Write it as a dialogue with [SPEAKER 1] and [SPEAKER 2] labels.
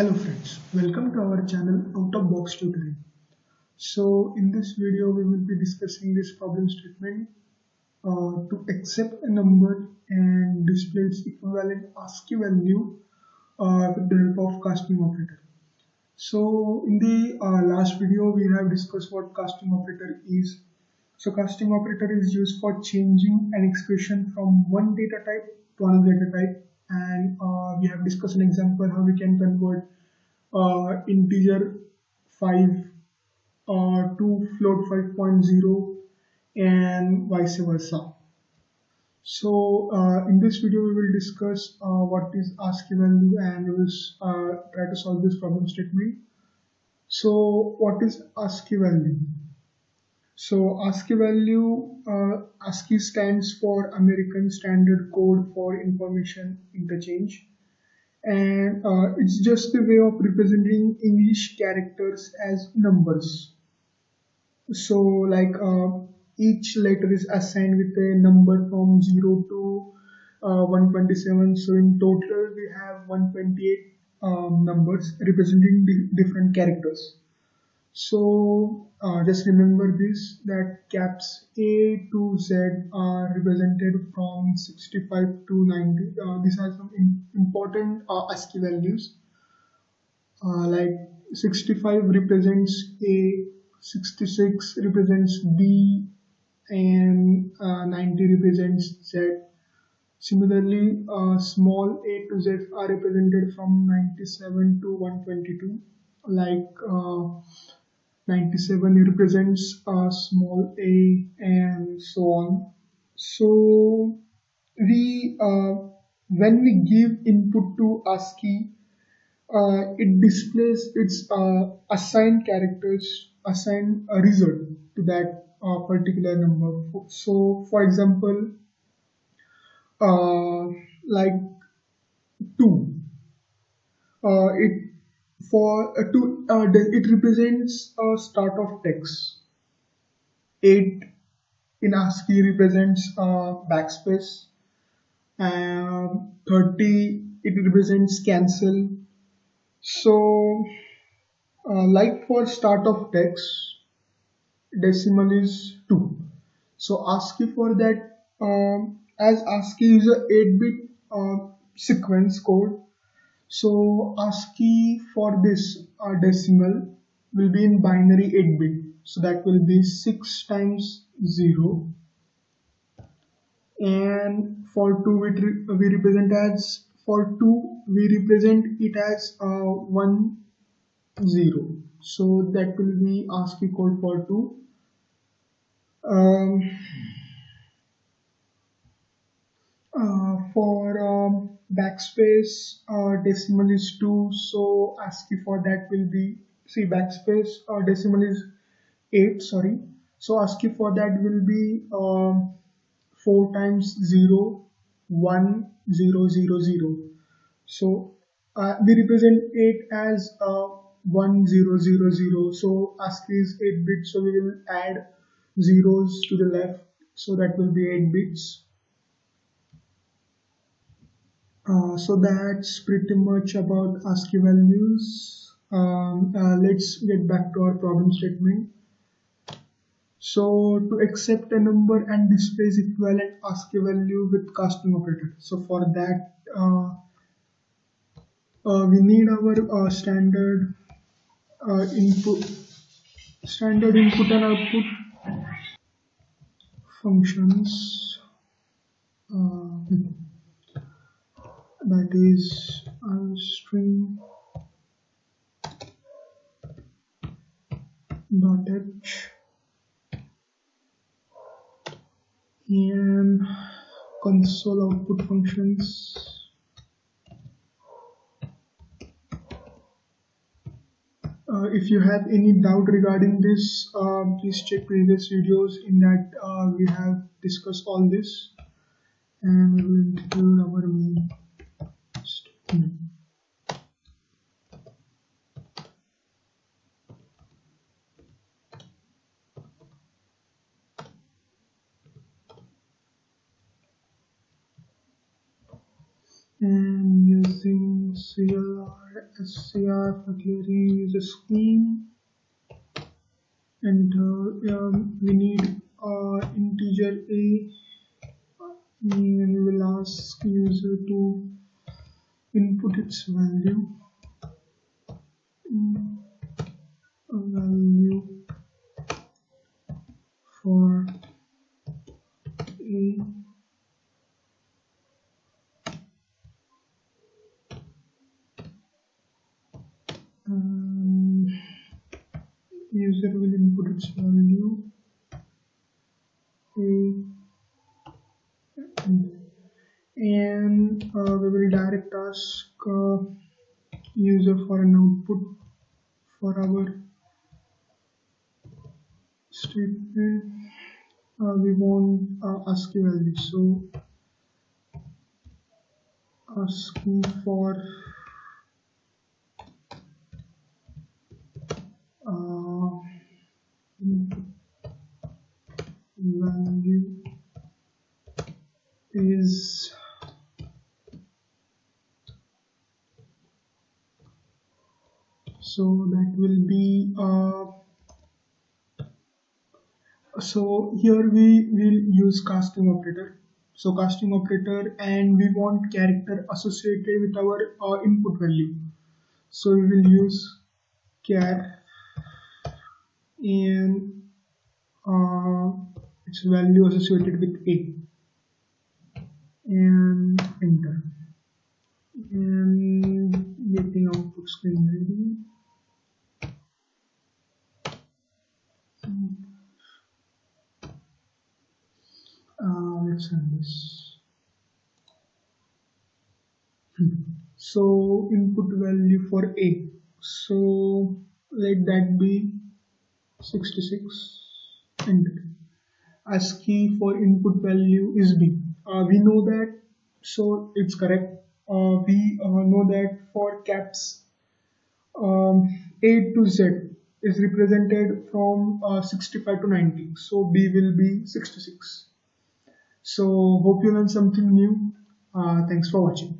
[SPEAKER 1] Hello friends, welcome to our channel Out of Box Tutoring. So in this video we will be discussing this problem statement to accept a number and display its equivalent ASCII value with the help of casting operator. So in the last video we have discussed what casting operator is. So casting operator is used for changing an expression from one data type to another data type, and we have discussed an example how we can convert integer 5 to float 5.0 and vice versa. So in this video we will discuss what is ASCII value, and we will try to solve this problem statement. So what is ASCII value? So ASCII value, ASCII stands for American Standard Code for Information Interchange, and it's just a way of representing English characters as numbers. So like each letter is assigned with a number from 0 to 127. So in total we have 128 numbers representing different characters. So just remember this, that caps A to Z are represented from 65 to 90. These are some important ASCII values. Like 65 represents A, 66 represents B, and 90 represents Z. Similarly, small a to z are represented from 97 to 122. Like 97 represents small a, and so on. So we when we give input to ASCII, it displays its assigned characters, assign a result to that particular number. So for example, like 2, it for it represents a start of text. 8 in ASCII represents backspace, and 30 it represents cancel. So like for start of text, decimal is 2. So ASCII for that, as ASCII is a 8-bit sequence code, so ASCII for this decimal will be in binary 8-bit. So that will be 6 times 0. And for 2 we represent as, for 2 we represent it as 1 0. So that will be ASCII code for 2. For backspace, decimal is 2, so ASCII for that will be, see, backspace decimal is 8, sorry. So ASCII for that will be 4 times 0, 1 0 0 0. So we represent 8 as 1 0 0 0. So ASCII is 8 bits, so we will add zeros to the left, so that will be 8 bits. So that's pretty much about ASCII values. Let's get back to our problem statement. So to accept a number and display its equivalent ASCII value with casting operator. So for that we need our standard input and output functions. That is string dot h and console output functions. If you have any doubt regarding this, please check previous videos. In that we have discussed all this, and we will include our main statement. And using CLR SCR for clearing the screen. Enter. We need integer a, and we'll ask user to input its value. A value for a, user will input its value a, and we will direct ask user for an output for our statement. We want ASCII value, so asking for input value is so that will be so here we will use casting operator. So casting operator, and we want character associated with our input value. So we will use char and its value associated with a, and enter, and getting output screen ready. Let's run this. So input value for a, so let that be 66, enter. ASCII for input value is b. We know that, so it's correct. We know that for caps A to Z is represented from 65 to 90, so B will be 66. So hope you learned something new. Thanks for watching.